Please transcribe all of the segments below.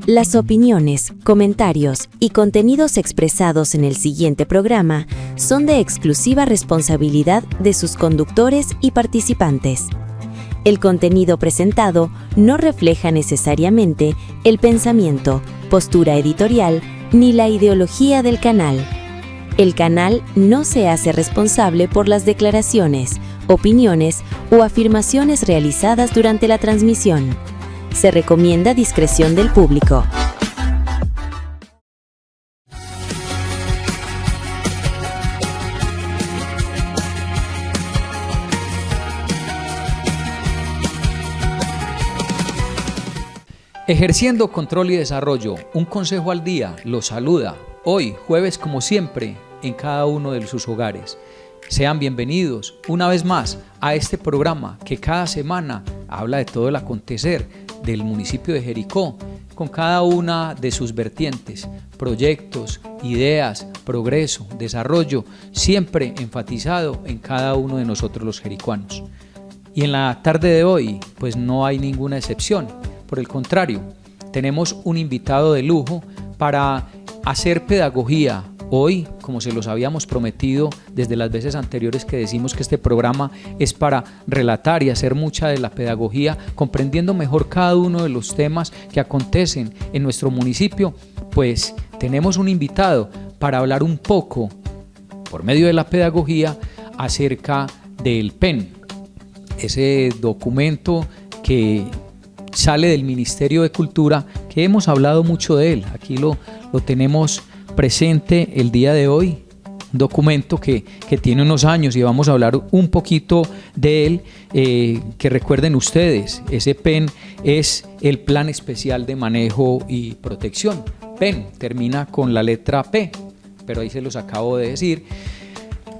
Las opiniones, comentarios y contenidos expresados en el siguiente programa son de exclusiva responsabilidad de sus conductores y participantes. El contenido presentado no refleja necesariamente el pensamiento, postura editorial ni la ideología del canal. El canal no se hace responsable por las declaraciones, opiniones o afirmaciones realizadas durante la transmisión. Se recomienda discreción del público. Ejerciendo control y desarrollo, un consejo al día los saluda. Hoy, jueves como siempre, en cada uno de sus hogares. Sean bienvenidos una vez más a este programa que cada semana habla de todo el acontecer del municipio de Jericó, con cada una de sus vertientes, proyectos, ideas, progreso, desarrollo, siempre enfatizado en cada uno de nosotros los jericuanos. Y en la tarde de hoy, pues no hay ninguna excepción. Por el contrario, tenemos un invitado de lujo para hacer pedagogía. Hoy, como se los habíamos prometido desde las veces anteriores que decimos que este programa es para relatar y hacer mucha de la pedagogía, comprendiendo mejor cada uno de los temas que acontecen en nuestro municipio, pues tenemos un invitado para hablar un poco, por medio de la pedagogía, acerca del PEN, ese documento que sale del Ministerio de Cultura, que hemos hablado mucho de él. Aquí lo tenemos presente el día de hoy, un documento que tiene unos años y vamos a hablar un poquito de él, que recuerden ustedes, ese PEN es el Plan Especial de Manejo y Protección. PEN termina con la letra P, pero ahí se los acabo de decir,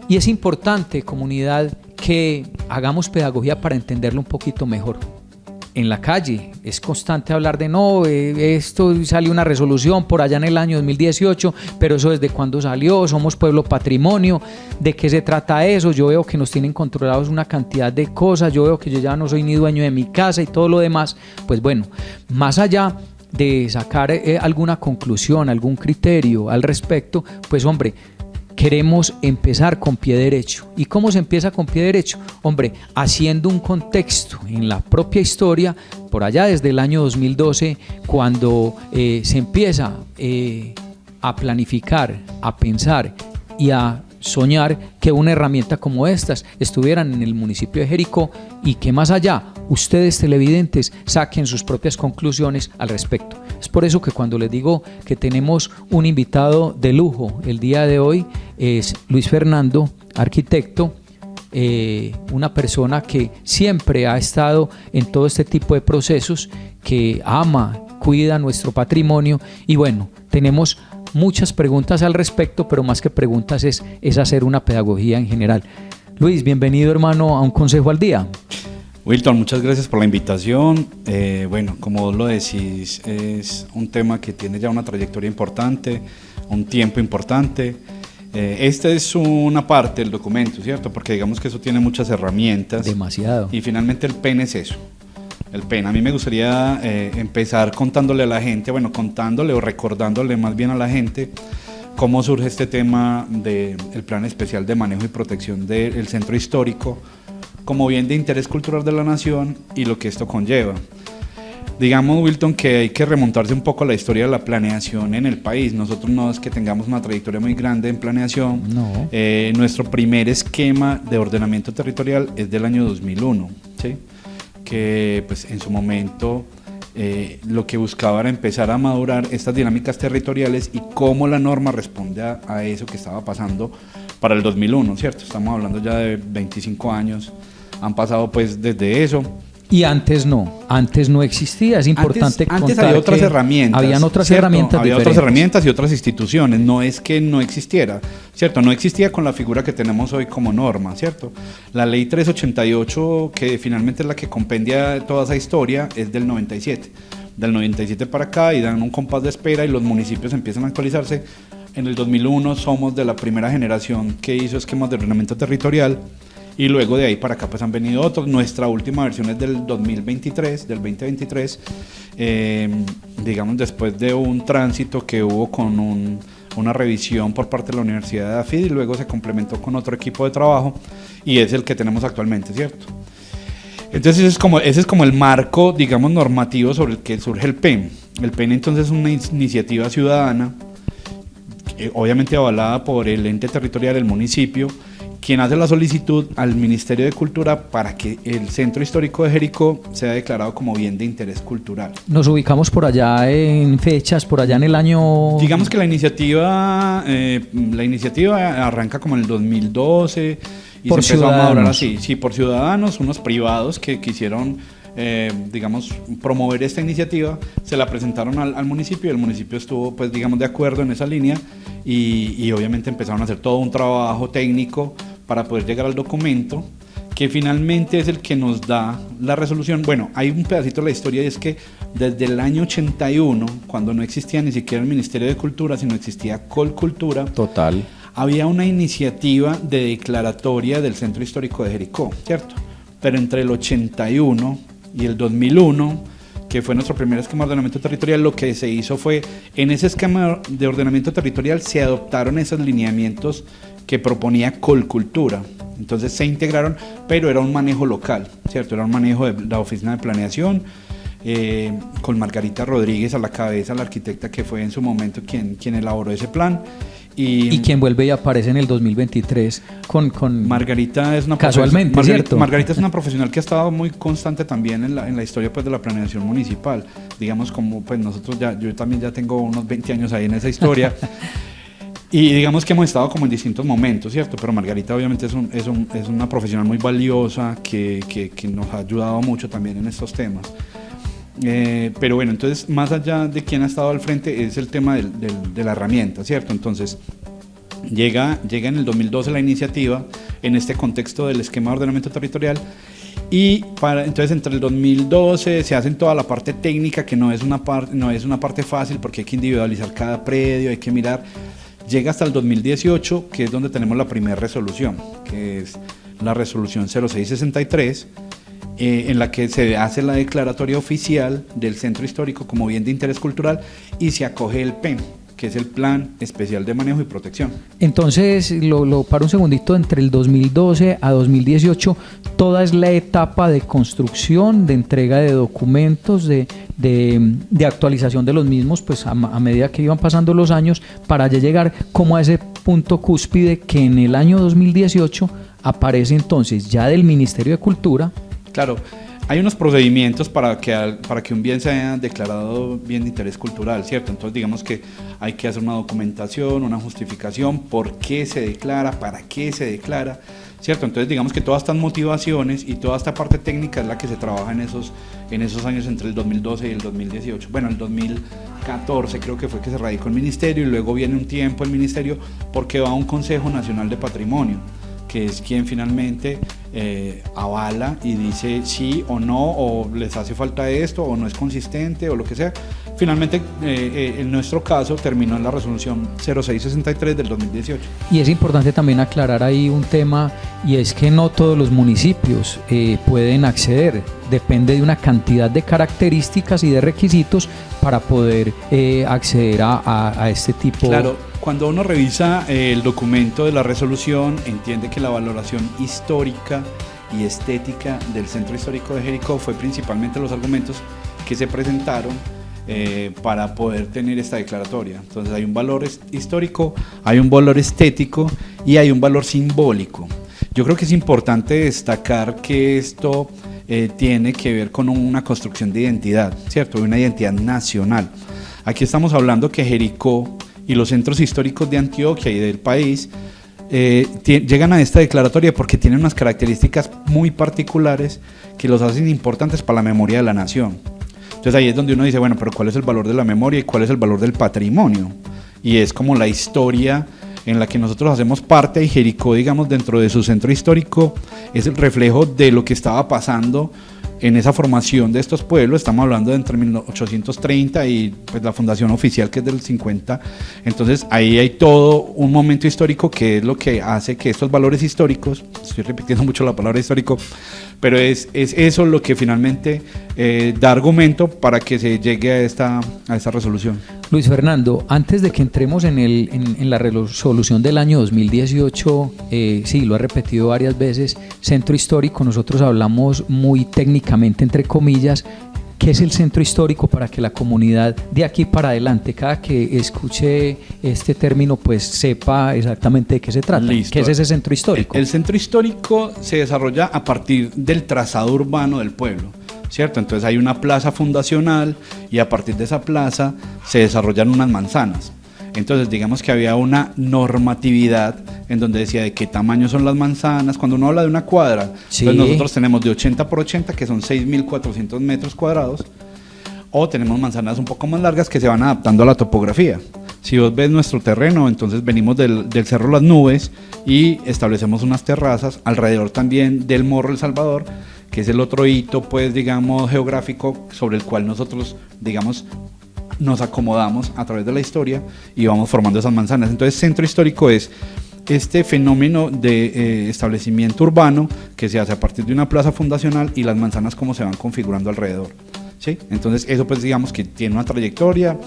y es importante, comunidad, que hagamos pedagogía para entenderlo un poquito mejor. En la calle es constante hablar de no, esto salió una resolución por allá en el año 2018, pero eso desde cuándo salió, somos pueblo patrimonio, ¿de qué se trata eso? Yo veo que nos tienen controlados una cantidad de cosas, yo veo que yo ya no soy ni dueño de mi casa y todo lo demás. Pues bueno, más allá de sacar alguna conclusión, algún criterio al respecto, pues hombre, queremos empezar con pie derecho. ¿Y cómo se empieza con pie derecho? Hombre, haciendo un contexto en la propia historia, por allá desde el año 2012, cuando se empieza a planificar, a pensar y a soñar que una herramienta como estas estuvieran en el municipio de Jericó y que más allá, ustedes televidentes saquen sus propias conclusiones al respecto. Es por eso que cuando les digo que tenemos un invitado de lujo el día de hoy, es Luis Fernando, arquitecto, una persona que siempre ha estado en todo este tipo de procesos, que ama, cuida nuestro patrimonio y bueno, tenemos muchas preguntas al respecto, pero más que preguntas es hacer una pedagogía en general. Luis, bienvenido hermano a Un Consejo al Día. Wilton, muchas gracias por la invitación. Bueno, como vos lo decís, es un tema que tiene ya una trayectoria importante, un tiempo importante. Esta es una parte del documento, ¿cierto? Porque digamos que eso tiene muchas herramientas. Demasiado. Y finalmente el PEN es eso. El PEN. A mí me gustaría empezar contándole a la gente, contándole o recordándole más bien a la gente cómo surge este tema del Plan Especial de Manejo y Protección del Centro Histórico como bien de interés cultural de la nación y lo que esto conlleva. Digamos, Wilton, que hay que remontarse un poco a la historia de la planeación en el país. Nosotros no es que tengamos una trayectoria muy grande en planeación. No. Nuestro primer esquema de ordenamiento territorial es del año 2001, ¿sí? Que pues en su momento lo que buscaba era empezar a madurar estas dinámicas territoriales y cómo la norma responde a eso que estaba pasando para el 2001, ¿cierto? Estamos hablando ya de 25 años, han pasado pues desde eso. Y antes no existía, es importante contar. Antes había otras herramientas. Habían otras ¿cierto? herramientas Había diferentes. otras herramientas y otras instituciones, no es que no existiera, ¿cierto? No existía con la figura que tenemos hoy como norma, ¿cierto? La ley 388, que finalmente es la que compendia toda esa historia, es del 97. Del 97 para acá y dan un compás de espera y los municipios empiezan a actualizarse. En el 2001 somos de la primera generación que hizo esquemas de ordenamiento territorial. y luego de ahí para acá pues han venido otros. Nuestra última versión es del 2023, digamos después de un tránsito que hubo con una revisión por parte de la Universidad de AFID y luego se complementó con otro equipo de trabajo y es el que tenemos actualmente, ¿cierto? Entonces ese es como el marco, digamos, normativo sobre el que surge el PEN. El PEN entonces es una iniciativa ciudadana, obviamente avalada por el ente territorial del municipio, quien hace la solicitud al Ministerio de Cultura para que el Centro Histórico de Jericó sea declarado como bien de interés cultural. Nos ubicamos por allá en fechas, por allá en el año... Digamos que la iniciativa arranca como en el 2012 y por se empezó a madurar ciudadanos. así, sí, por ciudadanos, unos privados que quisieron, digamos, promover esta iniciativa, se la presentaron al municipio y el municipio estuvo, pues, digamos, de acuerdo en esa línea y obviamente empezaron a hacer todo un trabajo técnico para poder llegar al documento, que finalmente es el que nos da la resolución. Bueno, hay un pedacito de la historia y es que desde el año 81, cuando no existía ni siquiera el Ministerio de Cultura, sino existía Colcultura, Total. había una iniciativa de declaratoria del Centro Histórico de Jericó, ¿cierto? Pero entre el 81 y el 2001, que fue nuestro primer esquema de ordenamiento territorial, lo que se hizo fue, en ese esquema de ordenamiento territorial se adoptaron esos lineamientos que proponía Colcultura. Entonces se integraron, pero era un manejo local, ¿cierto? Era un manejo de la Oficina de Planeación, con Margarita Rodríguez a la cabeza, la arquitecta que fue en su momento quien elaboró ese plan. Y quien vuelve y aparece en el 2023 con Margarita es una casualmente, ¿cierto? Margarita es una profesional que ha estado muy constante también en la historia pues de la planeación municipal. Digamos, como pues nosotros yo también ya tengo unos 20 años ahí en esa historia. Y digamos que hemos estado como en distintos momentos, ¿cierto? Pero Margarita obviamente es una profesional muy valiosa que nos ha ayudado mucho también en estos temas. Pero bueno, entonces más allá de quién ha estado al frente es el tema de la herramienta, ¿cierto? Entonces llega en el 2012 la iniciativa en este contexto del esquema de ordenamiento territorial y entonces entre el 2012 se hace toda la parte técnica que no es una parte fácil porque hay que individualizar cada predio, hay que mirar. Llega hasta el 2018, que es donde tenemos la primera resolución, que es la resolución 0663, en la que se hace la declaratoria oficial del Centro Histórico como bien de interés cultural y se acoge el PEN, que es el Plan Especial de Manejo y Protección. Entonces, lo paro un segundito, entre el 2012 a 2018, toda es la etapa de construcción, de entrega de documentos, de actualización de los mismos, pues a medida que iban pasando los años, para ya llegar como a ese punto cúspide que en el año 2018 aparece entonces ya del Ministerio de Cultura. Claro, hay unos procedimientos para que un bien sea declarado bien de interés cultural, ¿cierto? Entonces digamos que hay que hacer una documentación, una justificación, por qué se declara, para qué se declara, ¿cierto? Entonces digamos que todas estas motivaciones y toda esta parte técnica es la que se trabaja en esos años entre el 2012 y el 2018. Bueno, el 2014 creo que fue que se radicó el ministerio y luego viene un tiempo el ministerio porque va a un Consejo Nacional de Patrimonio, que es quien finalmente avala y dice sí o no, o les hace falta esto, o no es consistente, o lo que sea. Finalmente, en nuestro caso, terminó en la resolución 0663 del 2018. Y es importante también aclarar ahí un tema, y es que no todos los municipios pueden acceder, depende de una cantidad de características y de requisitos para poder acceder a este tipo. Claro, cuando uno revisa el documento de la resolución, entiende que la valoración histórica y estética del Centro Histórico de Jericó fue principalmente los argumentos que se presentaron para poder tener esta declaratoria. Entonces hay un valor histórico, hay un valor estético y hay un valor simbólico. Yo creo que es importante destacar que esto tiene que ver con una construcción de identidad, ¿cierto? De una identidad nacional. Aquí estamos hablando que Jericó y los centros históricos de Antioquia y del país llegan a esta declaratoria porque tienen unas características muy particulares que los hacen importantes para la memoria de la nación. Entonces ahí es donde uno dice, bueno, pero ¿cuál es el valor de la memoria y cuál es el valor del patrimonio? Y es como la historia en la que nosotros hacemos parte, y Jericó, digamos, dentro de su centro histórico, es el reflejo de lo que estaba pasando en esa formación de estos pueblos. Estamos hablando de entre 1830 y pues la fundación oficial, que es del 50. Entonces ahí hay todo un momento histórico que es lo que hace que estos valores históricos, estoy repitiendo mucho la palabra histórico, pero es eso lo que finalmente da argumento para que se llegue a esta resolución. Luis Fernando, antes de que entremos en la resolución del año 2018, sí, lo ha repetido varias veces, centro histórico, nosotros hablamos muy técnicamente, entre comillas, ¿qué es el centro histórico para que la comunidad de aquí para adelante, cada que escuche este término, pues sepa exactamente de qué se trata? Listo. ¿Qué es ese centro histórico? El centro histórico se desarrolla a partir del trazado urbano del pueblo, ¿cierto? Entonces hay una plaza fundacional y a partir de esa plaza se desarrollan unas manzanas. Entonces digamos que había una normatividad en donde decía de qué tamaño son las manzanas. Cuando uno habla de una cuadra, sí, entonces nosotros tenemos de 80 por 80, que son 6.400 metros cuadrados, o tenemos manzanas un poco más largas que se van adaptando a la topografía. Si vos ves nuestro terreno, entonces venimos del Cerro Las Nubes y establecemos unas terrazas alrededor también del Morro El Salvador, que es el otro hito, pues digamos, geográfico sobre el cual nosotros, digamos, nos acomodamos a través de la historia y vamos formando esas manzanas. Entonces, centro histórico es este fenómeno de establecimiento urbano que se hace a partir de una plaza fundacional y las manzanas cómo se van configurando alrededor. ¿Sí? Entonces eso pues digamos que tiene una trayectoria,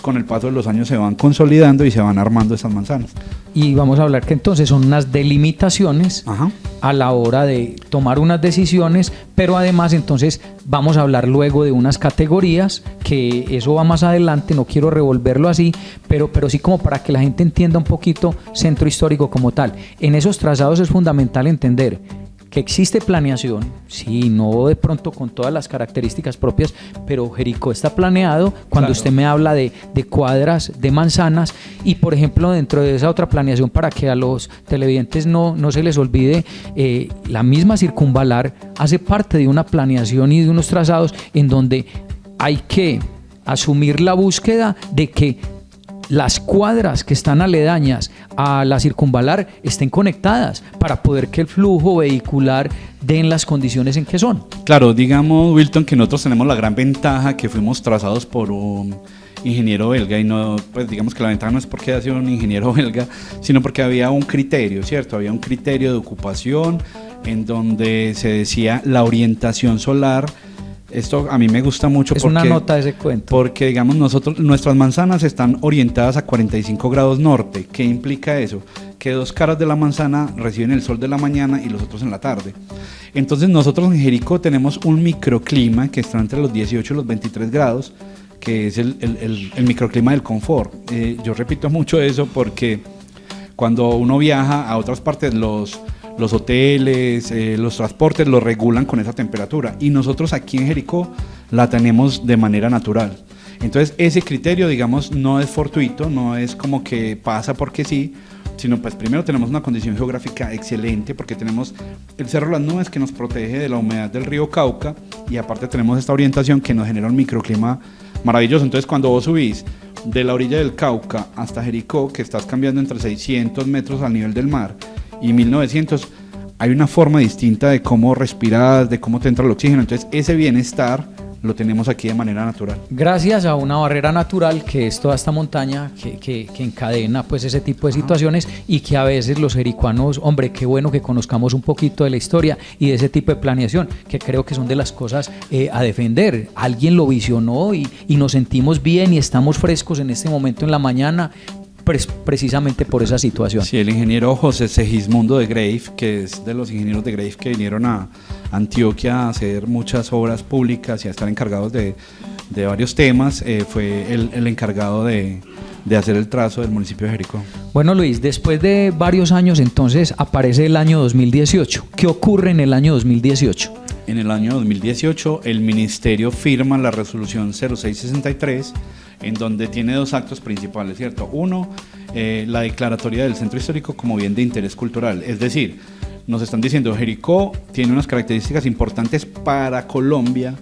con el paso de los años se van consolidando y se van armando esas manzanas. Y vamos a hablar que entonces son unas delimitaciones. Ajá. A la hora de tomar unas decisiones, pero además entonces vamos a hablar luego de unas categorías, que eso va más adelante, no quiero revolverlo así, pero sí como para que la gente entienda un poquito centro histórico como tal. En esos trazados es fundamental entender que existe planeación, sí, no de pronto con todas las características propias, pero Jericó está planeado cuando claro. Usted me habla de cuadras, de manzanas, y por ejemplo dentro de esa otra planeación, para que a los televidentes no se les olvide, la misma circunvalar hace parte de una planeación y de unos trazados en donde hay que asumir la búsqueda de que las cuadras que están aledañas a la circunvalar estén conectadas para poder que el flujo vehicular den las condiciones en que son. Claro, digamos, Wilton, que nosotros tenemos la gran ventaja que fuimos trazados por un ingeniero belga, y no, pues digamos que la ventaja no es porque haya sido un ingeniero belga, sino porque había un criterio, ¿cierto? Había un criterio de ocupación en donde se decía la orientación solar. Esto a mí me gusta mucho. Es una nota de ese cuento. Porque, digamos, nuestras manzanas están orientadas a 45 grados norte. ¿Qué implica eso? Que dos caras de la manzana reciben el sol de la mañana y los otros en la tarde. Entonces nosotros en Jericó tenemos un microclima que está entre los 18 y los 23 grados, que es el microclima del confort. Yo repito mucho eso porque cuando uno viaja a otras partes, los hoteles, los transportes los regulan con esa temperatura, y nosotros aquí en Jericó la tenemos de manera natural. Entonces ese criterio, digamos, no es fortuito, no es como que pasa porque sí, sino pues primero tenemos una condición geográfica excelente porque tenemos el Cerro Las Nubes que nos protege de la humedad del río Cauca, y aparte tenemos esta orientación que nos genera un microclima maravilloso. Entonces cuando vos subís de la orilla del Cauca hasta Jericó, que estás cambiando entre 600 metros al nivel del mar y 1900, hay una forma distinta de cómo respirar, de cómo te entra el oxígeno. Entonces ese bienestar lo tenemos aquí de manera natural. Gracias a una barrera natural que es toda esta montaña que encadena pues ese tipo de situaciones, y que a veces los jericuanos, hombre, qué bueno que conozcamos un poquito de la historia y de ese tipo de planeación, que creo que son de las cosas a defender. Alguien lo visionó y nos sentimos bien y estamos frescos en este momento en la mañana, precisamente por esa situación. Sí, el ingeniero José Segismundo de Grave, que es de los ingenieros de Grave que vinieron a Antioquia a hacer muchas obras públicas y a estar encargados de varios temas, fue el encargado de hacer el trazo del municipio de Jericó. Bueno, Luis, después de varios años entonces aparece el año 2018. ¿Qué ocurre en el año 2018? En el año 2018 el ministerio firma la resolución 0663, en donde tiene dos actos principales, ¿cierto? Uno, la declaratoria del centro histórico como bien de interés cultural, es decir, nos están diciendo Jericó tiene unas características importantes para Colombia,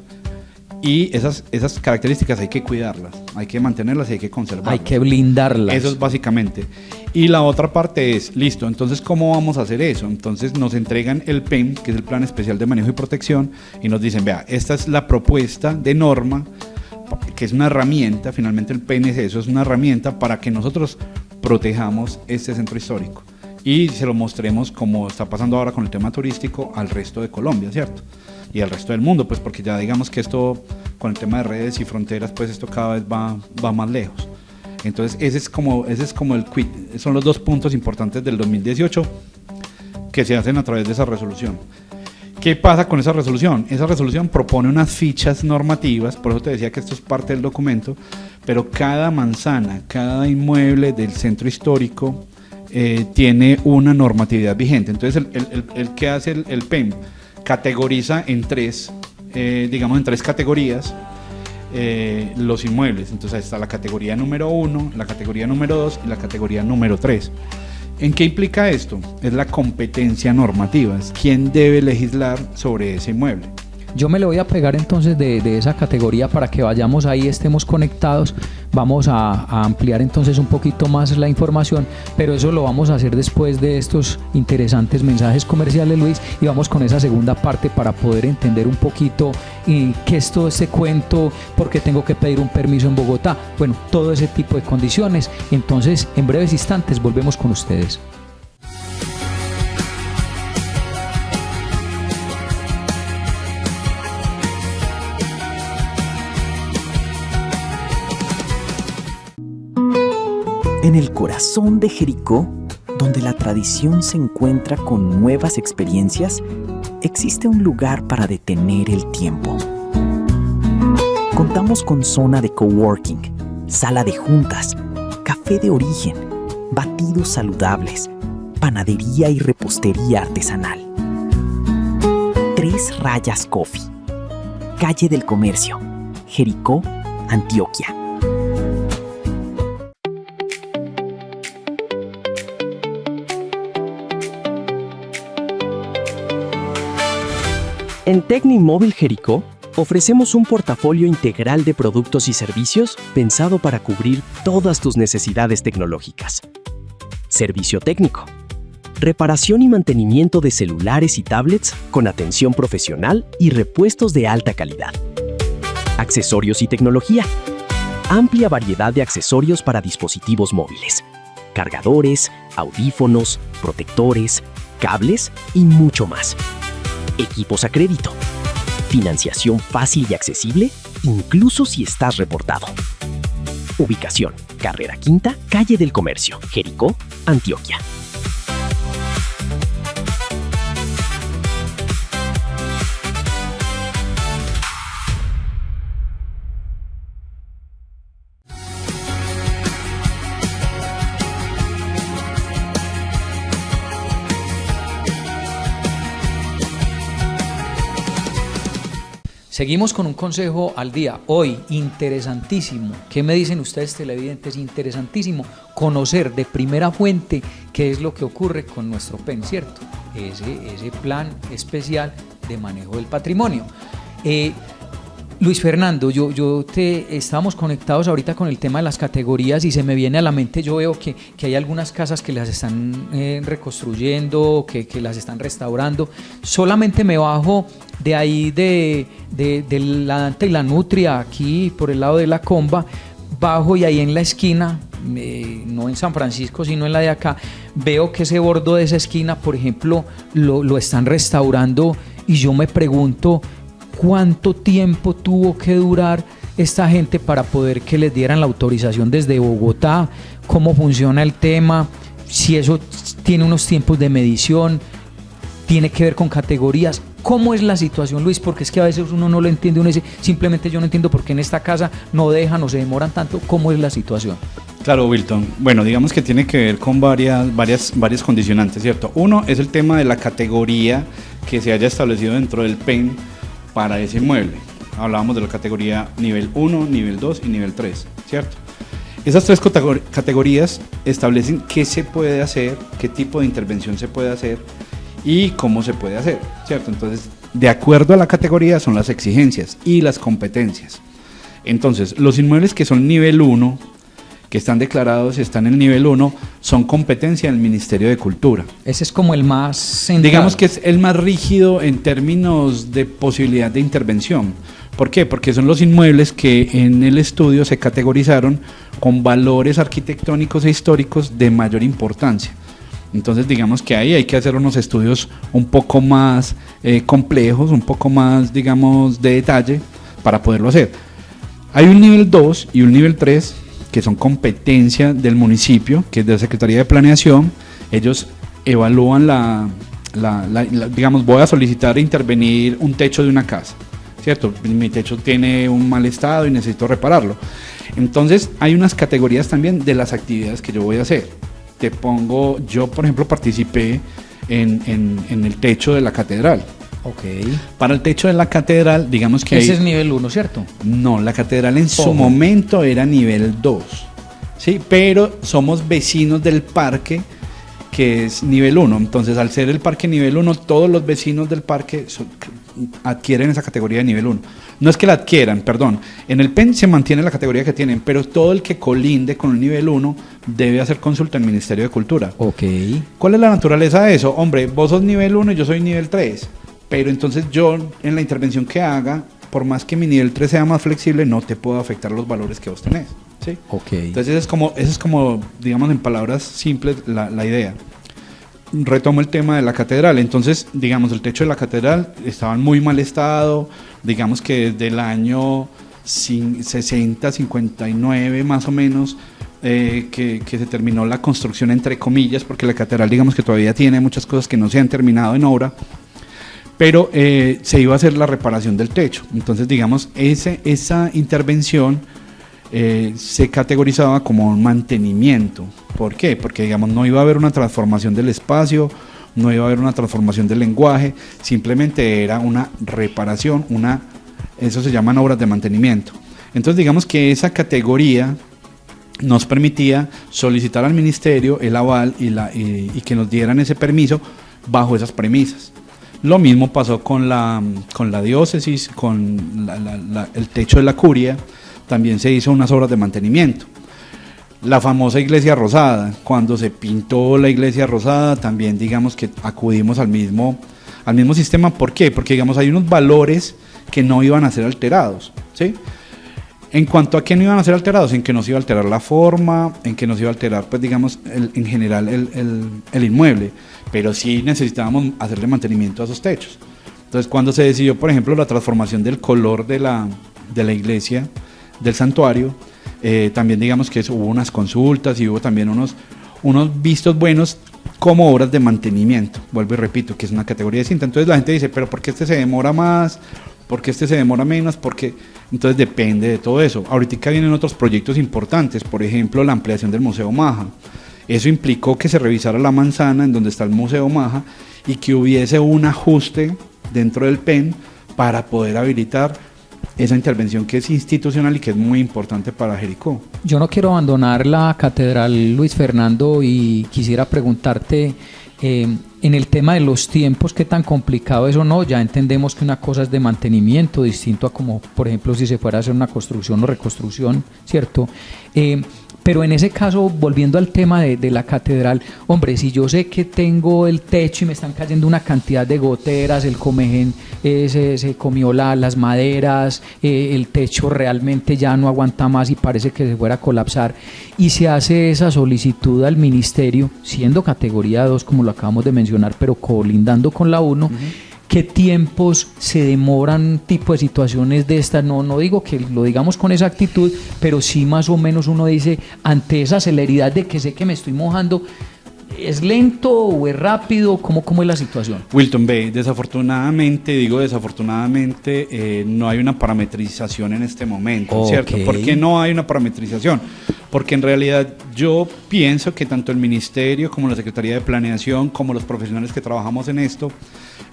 y esas características hay que cuidarlas, hay que mantenerlas y hay que conservarlas. Hay que blindarlas. Eso es básicamente. Y la otra parte es, listo, entonces ¿cómo vamos a hacer eso? Entonces nos entregan el PEM, que es el Plan Especial de Manejo y Protección, y nos dicen, vea, esta es la propuesta de norma, que es una herramienta, finalmente el PEM es eso, es una herramienta para que nosotros protejamos este centro histórico y se lo mostremos, como está pasando ahora con el tema turístico, al resto de Colombia, ¿cierto? Y al resto del mundo, pues porque ya digamos que esto, con el tema de redes y fronteras, pues esto cada vez va más lejos. Entonces ese es como el quid, son los 2 puntos importantes del 2018 que se hacen a través de esa resolución. ¿Qué pasa con esa resolución? Esa resolución propone unas fichas normativas, por eso te decía que esto es parte del documento, pero cada manzana, cada inmueble del centro histórico tiene una normatividad vigente. Entonces el que hace el PEM categoriza en tres categorías los inmuebles. Entonces está la categoría número 1, la categoría número 2 y la categoría número 3. ¿En qué implica esto? Es la competencia normativa, es quién debe legislar sobre ese inmueble. Yo me le voy a pegar entonces de esa categoría para que vayamos ahí, estemos conectados. Vamos a ampliar entonces un poquito más la información, pero eso lo vamos a hacer después de estos interesantes mensajes comerciales, Luis, y vamos con esa segunda parte para poder entender un poquito qué es todo este cuento, por qué tengo que pedir un permiso en Bogotá, bueno, todo ese tipo de condiciones. Entonces, en breves instantes volvemos con ustedes. En el corazón de Jericó, donde la tradición se encuentra con nuevas experiencias, existe un lugar para detener el tiempo. Contamos con zona de coworking, sala de juntas, café de origen, batidos saludables, panadería y repostería artesanal. 3 Rayas Coffee, calle del Comercio, Jericó, Antioquia. En Tecnimóvil Jericó ofrecemos un portafolio integral de productos y servicios pensado para cubrir todas tus necesidades tecnológicas. Servicio técnico, reparación y mantenimiento de celulares y tablets con atención profesional y repuestos de alta calidad. Accesorios y tecnología, amplia variedad de accesorios para dispositivos móviles, cargadores, audífonos, protectores, cables y mucho más. Equipos a crédito, financiación fácil y accesible, incluso si estás reportado. Ubicación: Carrera Quinta, calle del Comercio, Jericó, Antioquia. Seguimos con un consejo al día, hoy interesantísimo. ¿Qué me dicen ustedes, televidentes? Interesantísimo conocer de primera fuente qué es lo que ocurre con nuestro PEN, ¿cierto? Ese plan especial de manejo del patrimonio. Luis Fernando, estábamos conectados ahorita con el tema de las categorías y se me viene a la mente, yo veo que hay algunas casas que las están reconstruyendo, que las están restaurando. Solamente me bajo de ahí de la Dante y la Nutria, aquí por el lado de la Comba, bajo y ahí en la esquina, no en San Francisco sino en la de acá, veo que ese bordo de esa esquina, por ejemplo, lo están restaurando y yo me pregunto ¿cuánto tiempo tuvo que durar esta gente para poder que les dieran la autorización desde Bogotá? ¿Cómo funciona el tema? Si eso tiene unos tiempos de medición, tiene que ver con categorías. ¿Cómo es la situación, Luis? Porque es que a veces uno no lo entiende, uno dice, simplemente yo no entiendo por qué en esta casa no dejan o se demoran tanto. ¿Cómo es la situación? Claro, Wilton. Bueno, digamos que tiene que ver con varias condicionantes, ¿cierto? Uno es el tema de la categoría que se haya establecido dentro del PEN para ese inmueble. Hablábamos de la categoría nivel 1, nivel 2 y nivel 3, ¿cierto? Esas 3 categorías establecen qué se puede hacer, qué tipo de intervención se puede hacer y cómo se puede hacer, ¿cierto? Entonces, de acuerdo a la categoría son las exigencias y las competencias. Entonces, los inmuebles que son nivel 1 que están declarados y están en el nivel 1, son competencia del Ministerio de Cultura. Ese es como el más central. Digamos que es el más rígido en términos de posibilidad de intervención. ¿Por qué? Porque son los inmuebles que en el estudio se categorizaron con valores arquitectónicos e históricos de mayor importancia. Entonces digamos que ahí hay que hacer unos estudios un poco más complejos, un poco más, digamos, de detalle para poderlo hacer. Hay un nivel 2 y un nivel 3 que son competencia del municipio, que es de la Secretaría de Planeación. Ellos evalúan digamos, voy a solicitar intervenir un techo de una casa, ¿cierto? Mi techo tiene un mal estado y necesito repararlo. Entonces hay unas categorías también de las actividades que yo voy a hacer. Te pongo, yo por ejemplo participé en el techo de la catedral. Ok. Para el techo de la catedral, digamos que ese es nivel 1, ¿cierto? No, la catedral en su momento era nivel 2, ¿sí? Pero somos vecinos del parque, que es nivel 1. Entonces, al ser el parque nivel 1, todos los vecinos del parque adquieren esa categoría de nivel 1. No es que la adquieran, perdón. En el PEN se mantiene la categoría que tienen, pero todo el que colinde con el nivel 1 debe hacer consulta al Ministerio de Cultura. Ok. ¿Cuál es la naturaleza de eso? Hombre, vos sos nivel 1 y yo soy nivel 3. Pero entonces yo, en la intervención que haga, por más que mi nivel 3 sea más flexible, no te puedo afectar los valores que vos tenés, ¿sí? Okay. Entonces esa es como, digamos en palabras simples, la idea. Retomo el tema de la catedral. Entonces, digamos, el techo de la catedral estaba en muy mal estado, digamos que desde el año 60, 59 más o menos, que se terminó la construcción entre comillas, porque la catedral digamos que todavía tiene muchas cosas que no se han terminado en obra, pero se iba a hacer la reparación del techo. Entonces digamos esa intervención se categorizaba como un mantenimiento. ¿Por qué? Porque digamos no iba a haber una transformación del espacio, no iba a haber una transformación del lenguaje, simplemente era una reparación, eso se llaman obras de mantenimiento. Entonces digamos que esa categoría nos permitía solicitar al ministerio el aval y que nos dieran ese permiso bajo esas premisas. Lo mismo pasó con la diócesis, con el techo de la curia, también se hizo unas obras de mantenimiento. La famosa iglesia rosada, cuando se pintó la iglesia rosada, también digamos que acudimos al mismo sistema. ¿Por qué? Porque digamos hay unos valores que no iban a ser alterados, ¿sí? En cuanto a qué no iban a ser alterados, en que no se iba a alterar la forma, en que no se iba a alterar, pues digamos, en general el inmueble, pero sí necesitábamos hacerle mantenimiento a esos techos. Entonces, cuando se decidió, por ejemplo, la transformación del color de la iglesia, del santuario, también digamos que hubo unas consultas y hubo también unos vistos buenos como obras de mantenimiento. Vuelvo y repito, que es una categoría distinta. Entonces la gente dice, pero ¿por qué este se demora más? ¿Por qué este se demora menos? Porque entonces depende de todo eso. Ahorita vienen otros proyectos importantes, por ejemplo la ampliación del Museo Maja. Eso implicó que se revisara la manzana en donde está el Museo Maja y que hubiese un ajuste dentro del PEN para poder habilitar esa intervención que es institucional y que es muy importante para Jericó. Yo no quiero abandonar la catedral, Luis Fernando, y quisiera preguntarte en el tema de los tiempos, qué tan complicado es o no. Ya entendemos que una cosa es de mantenimiento, distinto a como, por ejemplo, si se fuera a hacer una construcción o reconstrucción, ¿cierto? Pero en ese caso, volviendo al tema de la catedral, hombre, si yo sé que tengo el techo y me están cayendo una cantidad de goteras, el comején se comió las maderas, el techo realmente ya no aguanta más y parece que se fuera a colapsar, y se hace esa solicitud al ministerio, siendo categoría 2, como lo acabamos de mencionar, pero colindando con la 1, ¿qué tiempos se demoran tipo de situaciones de estas? No digo que lo digamos con esa actitud, pero sí más o menos uno dice, ante esa celeridad de que sé que me estoy mojando, ¿es lento o es rápido? ¿Cómo es la situación? Wilton, desafortunadamente, no hay una parametrización en este momento, ¿cierto? ¿Por qué no hay una parametrización? Porque en realidad yo pienso que tanto el Ministerio como la Secretaría de Planeación, como los profesionales que trabajamos en esto,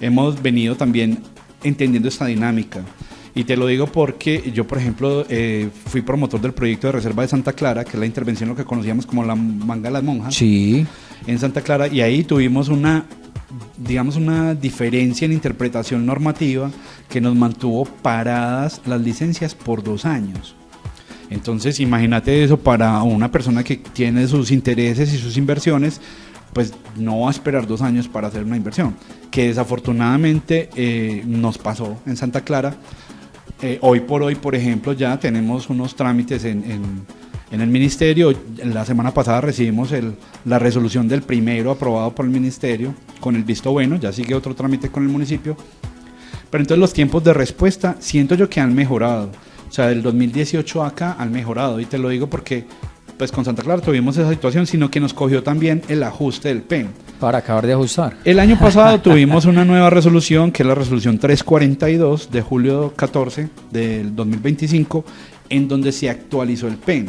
hemos venido también entendiendo esta dinámica. Y te lo digo porque yo, por ejemplo, fui promotor del proyecto de Reserva de Santa Clara, que es la intervención, lo que conocíamos como la Manga de las Monjas, sí, en Santa Clara, y ahí tuvimos una diferencia en interpretación normativa que nos mantuvo paradas las licencias por 2 años. Entonces, imagínate eso para una persona que tiene sus intereses y sus inversiones, pues no va a esperar 2 años para hacer una inversión, que desafortunadamente nos pasó en Santa Clara. Hoy por hoy, por ejemplo, ya tenemos unos trámites en el ministerio. La semana pasada recibimos la resolución del primero aprobado por el ministerio con el visto bueno, ya sigue otro trámite con el municipio, pero entonces los tiempos de respuesta siento yo que han mejorado. O sea, del 2018 acá han mejorado, y te lo digo porque pues con Santa Clara tuvimos esa situación, sino que nos cogió también el ajuste del PEN. Para acabar de ajustar. El año pasado tuvimos una nueva resolución, que es la resolución 342 de julio 14 del 2025, en donde se actualizó el PEN.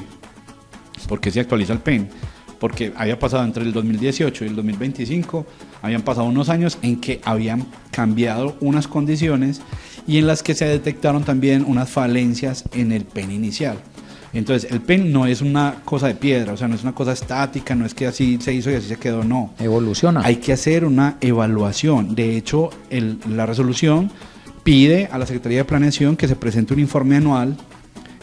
¿Por qué se actualiza el PEN? Porque había pasado entre el 2018 y el 2025, habían pasado unos años en que habían cambiado unas condiciones y en las que se detectaron también unas falencias en el PEN inicial. Entonces, el PEN no es una cosa de piedra, o sea, no es una cosa estática, no es que así se hizo y así se quedó, no. Evoluciona. Hay que hacer una evaluación. De hecho, la resolución pide a la Secretaría de Planeación que se presente un informe anual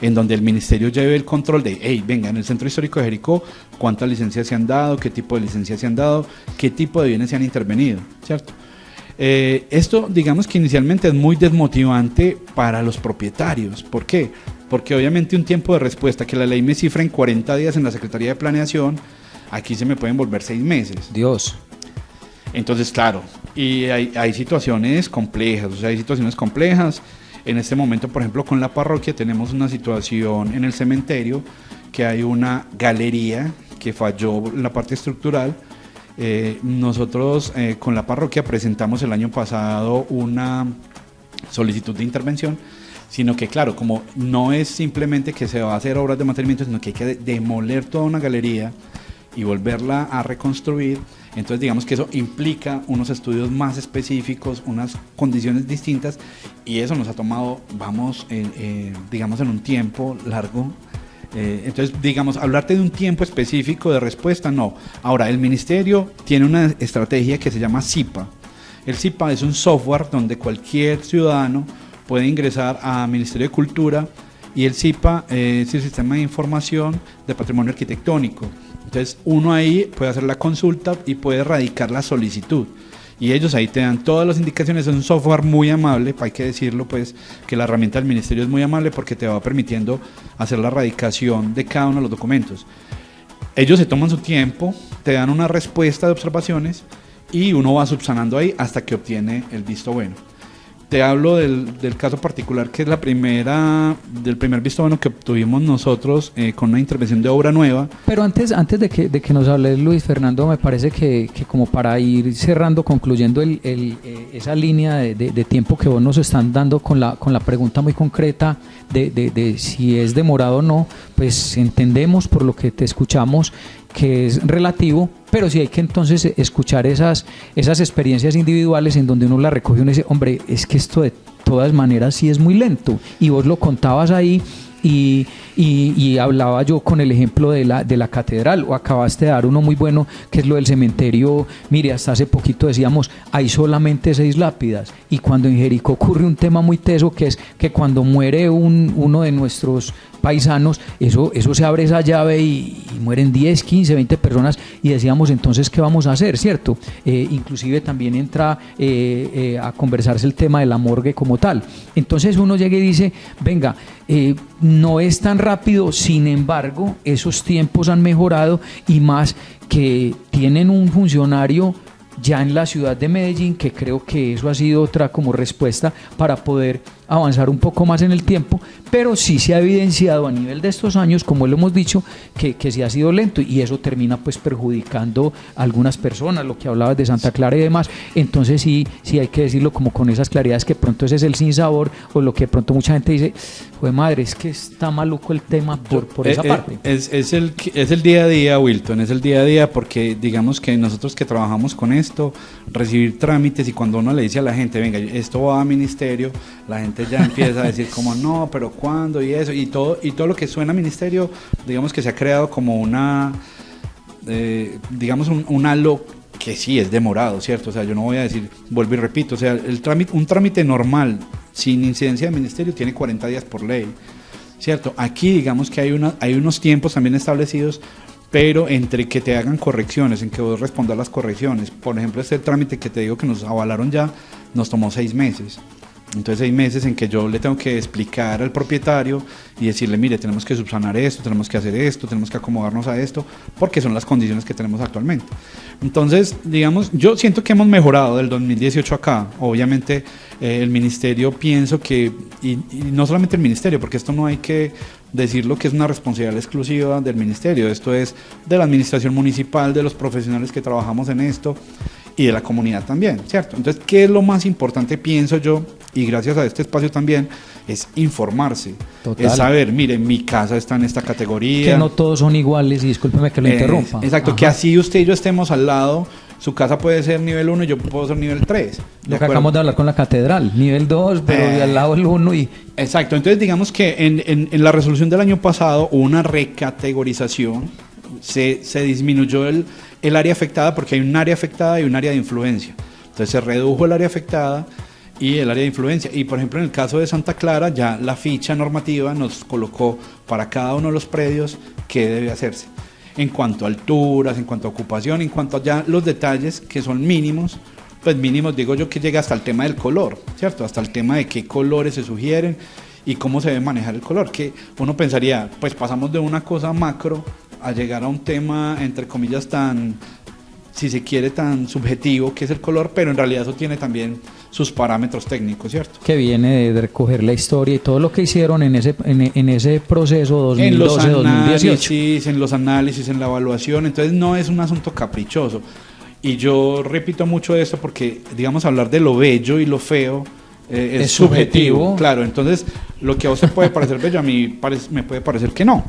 en donde el ministerio lleve el control de, hey, venga, en el Centro Histórico de Jericó, cuántas licencias se han dado, qué tipo de licencias se han dado, qué tipo de bienes se han intervenido, ¿cierto? Esto, digamos que inicialmente es muy desmotivante para los propietarios. ¿Por qué? Porque obviamente un tiempo de respuesta que la ley me cifra en 40 días en la Secretaría de Planeación, aquí se me pueden volver 6 meses. Dios. Entonces, claro, y hay situaciones complejas, o sea, hay situaciones complejas. En este momento, por ejemplo, con la parroquia tenemos una situación en el cementerio, que hay una galería que falló en la parte estructural. Nosotros con la parroquia presentamos el año pasado una solicitud de intervención, sino que claro, como no es simplemente que se va a hacer obras de mantenimiento, sino que hay que demoler toda una galería y volverla a reconstruir. Entonces digamos que eso implica unos estudios más específicos, unas condiciones distintas, y eso nos ha tomado, digamos, en un tiempo largo. Entonces, digamos, hablarte de un tiempo específico de respuesta, no. Ahora, el ministerio tiene una estrategia que se llama SIPA. El SIPA es un software donde cualquier ciudadano puede ingresar a Ministerio de Cultura, y el SIPA es el Sistema de Información de Patrimonio Arquitectónico. Entonces, uno ahí puede hacer la consulta y puede radicar la solicitud. Y ellos ahí te dan todas las indicaciones. Es un software muy amable, hay que decirlo, pues, que la herramienta del ministerio es muy amable porque te va permitiendo hacer la radicación de cada uno de los documentos. Ellos se toman su tiempo, te dan una respuesta de observaciones y uno va subsanando ahí hasta que obtiene el visto bueno. Te hablo del caso particular, que es del primer visto bueno que obtuvimos nosotros con una intervención de obra nueva. Pero antes de que nos hables, Luis Fernando, me parece que como para ir cerrando, concluyendo esa línea de tiempo que vos nos están dando con la pregunta muy concreta de si es demorado o no, pues entendemos por lo que te escuchamos que es relativo, pero sí hay que entonces escuchar esas experiencias individuales en donde uno la recoge y uno dice, hombre, es que esto de todas maneras sí es muy lento, y vos lo contabas ahí. Y hablaba yo con el ejemplo de la catedral, o acabaste de dar uno muy bueno, que es lo del cementerio. Mire, hasta hace poquito decíamos, hay solamente 6 lápidas, y cuando en Jericó ocurre un tema muy teso, que es que cuando muere uno de nuestros paisanos, eso se abre esa llave y mueren 10, 15, 20 personas, y decíamos, entonces, ¿qué vamos a hacer? ¿Cierto? Inclusive también entra a conversarse el tema de la morgue como tal. Entonces uno llega y dice, venga, no es tan rápido, sin embargo, esos tiempos han mejorado, y más que tienen un funcionario ya en la ciudad de Medellín, que creo que eso ha sido otra como respuesta para poder avanzar un poco más en el tiempo, pero sí se ha evidenciado a nivel de estos años, como lo hemos dicho, que sí ha sido lento, y eso termina pues perjudicando a algunas personas, lo que hablabas de Santa Clara y demás. Entonces sí hay que decirlo como con esas claridades, que pronto ese es el sinsabor, o lo que pronto mucha gente dice, joder madre, es que está maluco el tema por esa parte. Es el día a día, Wilton, es el día a día, porque digamos que nosotros que trabajamos con esto, recibir trámites, y cuando uno le dice a la gente, venga, esto va a ministerio, la gente ya empieza a decir como, no, pero ¿cuándo? Y eso, y todo lo que suena a ministerio, digamos que se ha creado como digamos un halo que sí es demorado, ¿cierto? O sea, yo no voy a decir, vuelvo y repito, o sea, un trámite normal, sin incidencia de ministerio, tiene 40 días por ley. ¿cierto? Aquí digamos que hay unos tiempos también establecidos, pero entre que te hagan correcciones, en que vos respondas las correcciones, por ejemplo, este trámite que te digo que nos avalaron ya, nos tomó 6 meses. Entonces 6 meses en que yo le tengo que explicar al propietario y decirle, mire, tenemos que subsanar esto, tenemos que hacer esto, tenemos que acomodarnos a esto, porque son las condiciones que tenemos actualmente. Entonces, digamos, yo siento que hemos mejorado del 2018 acá. Obviamente el ministerio, pienso que, y no solamente el ministerio, porque esto no hay que decirlo que es una responsabilidad exclusiva del ministerio, esto es de la administración municipal, de los profesionales que trabajamos en esto y de la comunidad también, ¿cierto? Entonces, ¿qué es lo más importante, pienso yo? Y gracias a este espacio también, es informarse. Total. Es saber, mire, mi casa está en esta categoría. Que no todos son iguales, y discúlpeme que lo interrumpa. Exacto, ajá. Que así usted y yo estemos al lado, su casa puede ser nivel 1 y yo puedo ser nivel 3. Lo que acabamos de hablar con la catedral, nivel 2, pero al lado el 1 y... Exacto, entonces digamos que en la resolución del año pasado hubo una recategorización, se disminuyó el área afectada porque hay un área afectada y un área de influencia. Entonces se redujo el área afectada y el área de influencia. Y por ejemplo en el caso de Santa Clara ya la ficha normativa nos colocó para cada uno de los predios qué debe hacerse. En cuanto a alturas, en cuanto a ocupación, en cuanto a ya los detalles que son mínimos, pues mínimos digo yo que llega hasta el tema del color, ¿cierto? Hasta el tema de qué colores se sugieren y cómo se debe manejar el color, que uno pensaría, pues pasamos de una cosa macro a llegar a un tema, entre comillas, tan, si se quiere, tan subjetivo que es el color, pero en realidad eso tiene también sus parámetros técnicos, ¿cierto? Que viene de recoger la historia y todo lo que hicieron en ese proceso 2012-2018. En los análisis, en la evaluación, entonces no es un asunto caprichoso. Y yo repito mucho esto porque, digamos, hablar de lo bello y lo feo es subjetivo. Claro, entonces lo que a usted puede parecer bello, a mí me puede parecer que no.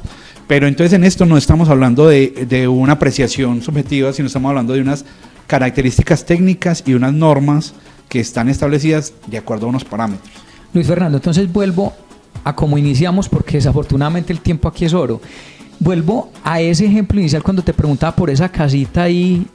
Pero entonces en esto no estamos hablando de una apreciación subjetiva, sino estamos hablando de unas características técnicas y unas normas que están establecidas de acuerdo a unos parámetros. Luis Fernando, entonces vuelvo a cómo iniciamos, porque desafortunadamente el tiempo aquí es oro. Vuelvo a ese ejemplo inicial cuando te preguntaba por esa casita ahí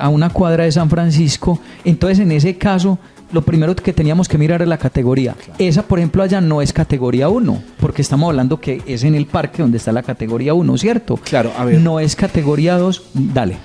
a una cuadra de San Francisco. Entonces en ese caso lo primero que teníamos que mirar es la categoría. Claro. Esa, por ejemplo, allá no es categoría 1, porque estamos hablando que es en el parque donde está la categoría 1, ¿cierto? Claro, a ver. No es categoría 2, dale.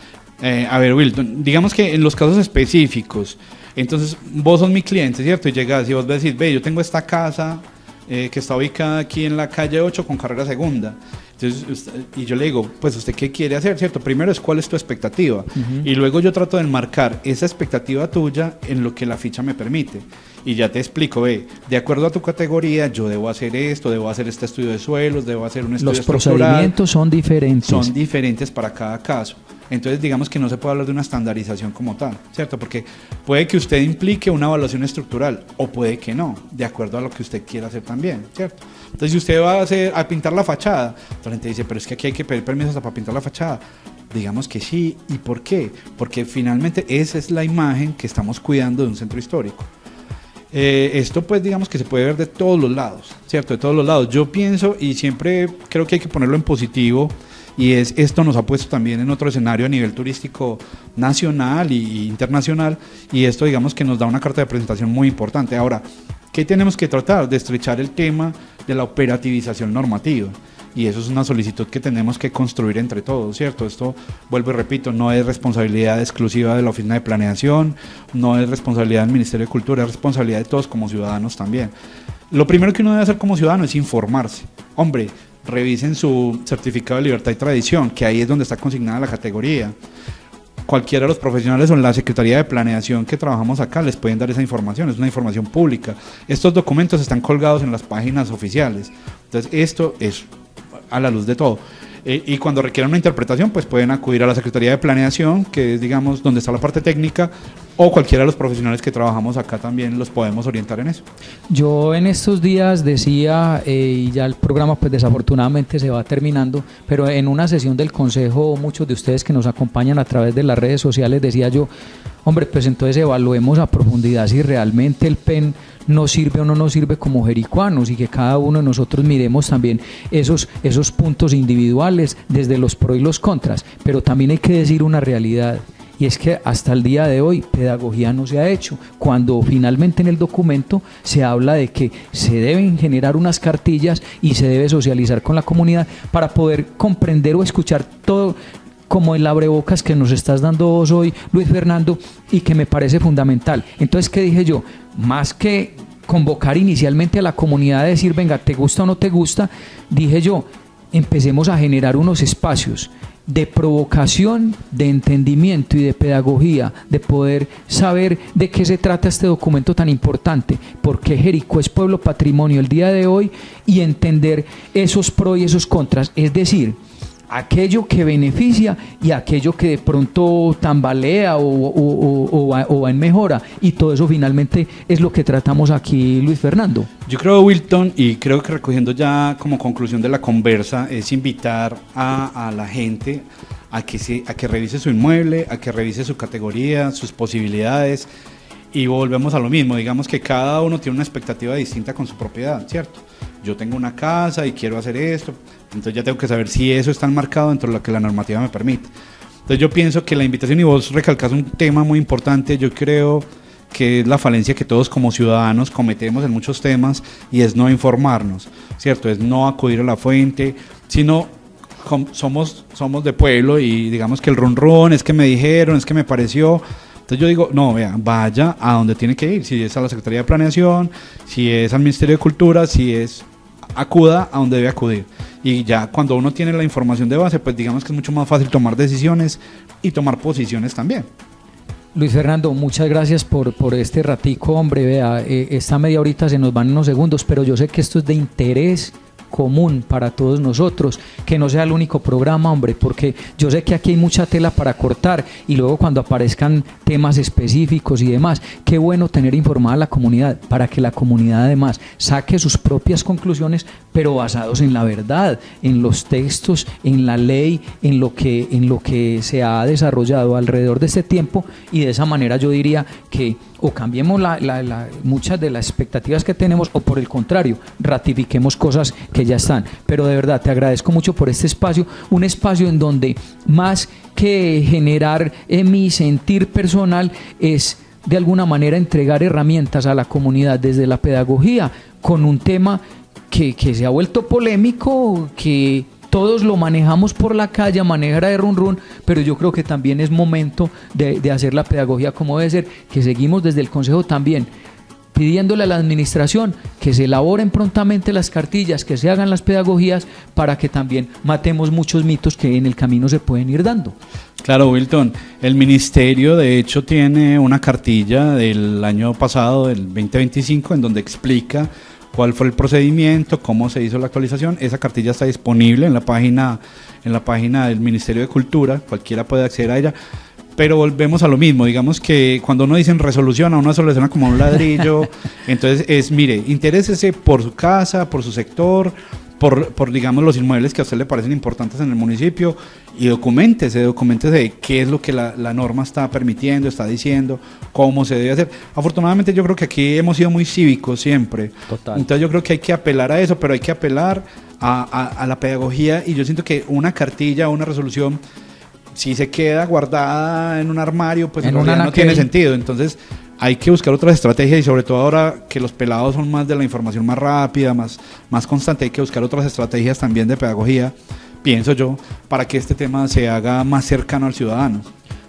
A ver, Wilton, digamos que en los casos específicos, entonces vos sos mi cliente, ¿cierto? Y llegas y vos decís, ve, yo tengo esta casa que está ubicada aquí en la calle 8 con carrera segunda. Entonces, y yo le digo, pues usted qué quiere hacer, ¿cierto? Primero es cuál es tu expectativa, y luego yo trato de enmarcar esa expectativa tuya en lo que la ficha me permite, y ya te explico, ve, de acuerdo a tu categoría yo debo hacer esto, debo hacer este estudio de suelos, debo hacer un estudio estructural. Los procedimientos son diferentes. Son diferentes para cada caso. Entonces digamos que no se puede hablar de una estandarización como tal, ¿cierto? Porque puede que usted implique una evaluación estructural o puede que no, de acuerdo a lo que usted quiera hacer también, ¿cierto? Entonces si usted va a pintar la fachada, la gente dice, pero es que aquí hay que pedir permisos para pintar la fachada. Digamos que sí. ¿Y por qué? Porque finalmente esa es la imagen que estamos cuidando de un centro histórico. Esto pues digamos que se puede ver de todos los lados, ¿cierto? De todos los lados. Yo pienso y siempre creo que hay que ponerlo en positivo, y esto nos ha puesto también en otro escenario a nivel turístico nacional y internacional, y esto digamos que nos da una carta de presentación muy importante. Ahora, ¿qué tenemos que tratar? De estrechar el tema de la operativización normativa, y eso es una solicitud que tenemos que construir entre todos, ¿cierto? Esto, vuelvo y repito, no es responsabilidad exclusiva de la Oficina de Planeación, no es responsabilidad del Ministerio de Cultura, es responsabilidad de todos como ciudadanos también. Lo primero que uno debe hacer como ciudadano es informarse. Hombre, revisen su certificado de libertad y tradición, que ahí es donde está consignada la categoría. Cualquiera de los profesionales o en la Secretaría de Planeación que trabajamos acá les pueden dar esa información, es una información pública. Estos documentos están colgados en las páginas oficiales. Entonces esto es a la luz de todo. Y cuando requieran una interpretación, pues pueden acudir a la Secretaría de Planeación, que es, digamos, donde está la parte técnica, o cualquiera de los profesionales que trabajamos acá también los podemos orientar en eso. Yo en estos días decía, y ya el programa pues desafortunadamente se va terminando, pero en una sesión del Consejo, muchos de ustedes que nos acompañan a través de las redes sociales, decía yo, hombre, pues entonces evaluemos a profundidad si realmente el PEN nos sirve o no nos sirve como jericuanos, y que cada uno de nosotros miremos también esos puntos individuales desde los pros y los contras. Pero también hay que decir una realidad, y es que hasta el día de hoy pedagogía no se ha hecho, cuando finalmente en el documento se habla de que se deben generar unas cartillas y se debe socializar con la comunidad para poder comprender o escuchar todo, como el abrebocas que nos estás dando vos hoy, Luis Fernando, y que me parece fundamental. Entonces, ¿qué dije yo? Más que convocar inicialmente a la comunidad a decir, venga, ¿te gusta o no te gusta? Dije yo, empecemos a generar unos espacios de provocación, de entendimiento y de pedagogía, de poder saber de qué se trata este documento tan importante, porque Jericó es pueblo patrimonio el día de hoy, y entender esos pros y esos contras, es decir, aquello que beneficia y aquello que de pronto tambalea o va en mejora, y todo eso finalmente es lo que tratamos aquí, Luis Fernando. Yo creo, Wilton, y creo que recogiendo ya como conclusión de la conversa, es invitar a la gente a que revise su inmueble, a que revise su categoría, sus posibilidades, y volvemos a lo mismo. Digamos que cada uno tiene una expectativa distinta con su propiedad, ¿cierto? Yo tengo una casa y quiero hacer esto, entonces ya tengo que saber si eso está enmarcado dentro de lo que la normativa me permite. Entonces yo pienso que la invitación, y vos recalcás un tema muy importante, yo creo que es la falencia que todos como ciudadanos cometemos en muchos temas, y es no informarnos, ¿cierto? Es no acudir a la fuente, sino somos de pueblo, y digamos que el run es que me dijeron, es que me pareció. Entonces yo digo, no, vea, vaya a donde tiene que ir, si es a la Secretaría de Planeación, si es al Ministerio de Cultura, si es, acuda a donde debe acudir. Y ya cuando uno tiene la información de base, pues digamos que es mucho más fácil tomar decisiones y tomar posiciones también. Luis Fernando, muchas gracias por este ratico, hombre. Vea, esta media horita se nos van unos segundos, pero yo sé que esto es de interés común para todos nosotros, que no sea el único programa, hombre, porque yo sé que aquí hay mucha tela para cortar, y luego cuando aparezcan temas específicos y demás, qué bueno tener informada a la comunidad, para que la comunidad además saque sus propias conclusiones, pero basados en la verdad, en los textos, en la ley, en lo que se ha desarrollado alrededor de este tiempo, y de esa manera yo diría que o cambiemos muchas de las expectativas que tenemos, o por el contrario, ratifiquemos cosas que ya están. Pero de verdad te agradezco mucho por este espacio, un espacio en donde más que generar mi sentir personal es de alguna manera entregar herramientas a la comunidad desde la pedagogía, con un tema que se ha vuelto polémico, que todos lo manejamos por la calle, manejara de run, pero yo creo que también es momento de hacer la pedagogía como debe ser, que seguimos desde el Consejo también pidiéndole a la administración que se elaboren prontamente las cartillas, que se hagan las pedagogías, para que también matemos muchos mitos que en el camino se pueden ir dando. Claro, Wilton, el ministerio de hecho tiene una cartilla del año pasado, del 2025, en donde explica cuál fue el procedimiento, cómo se hizo la actualización. Esa cartilla está disponible en la página del Ministerio de Cultura, cualquiera puede acceder a ella. Pero volvemos a lo mismo, digamos que cuando uno dice resolución, a uno se le suena como un ladrillo. Entonces mire, interésese por su casa, por su sector, por digamos los inmuebles que a usted le parecen importantes en el municipio, y documéntese de qué es lo que la norma está permitiendo, está diciendo, cómo se debe hacer. Afortunadamente yo creo que aquí hemos sido muy cívicos siempre. Total. Entonces yo creo que hay que apelar a eso, pero hay que apelar a la pedagogía, y yo siento que una cartilla o una resolución, si se queda guardada en un armario, pues en realidad no tiene sentido. Entonces hay que buscar otras estrategias, y sobre todo ahora que los pelados son más de la información más rápida, más constante, hay que buscar otras estrategias también de pedagogía, pienso yo, para que este tema se haga más cercano al ciudadano.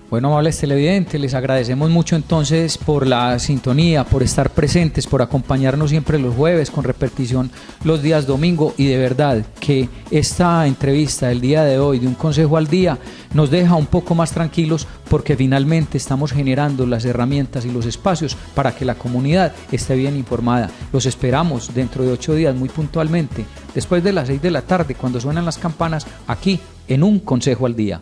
Bueno, amables televidentes, les agradecemos mucho entonces por la sintonía, por estar presentes, por acompañarnos siempre los jueves, con repetición los días domingo, y de verdad que esta entrevista del día de hoy de Un Consejo al Día nos deja un poco más tranquilos, porque finalmente estamos generando las herramientas y los espacios para que la comunidad esté bien informada. Los esperamos dentro de 8 días muy puntualmente, después de las 6 de la tarde, cuando suenan las campanas, aquí en Un Consejo al Día.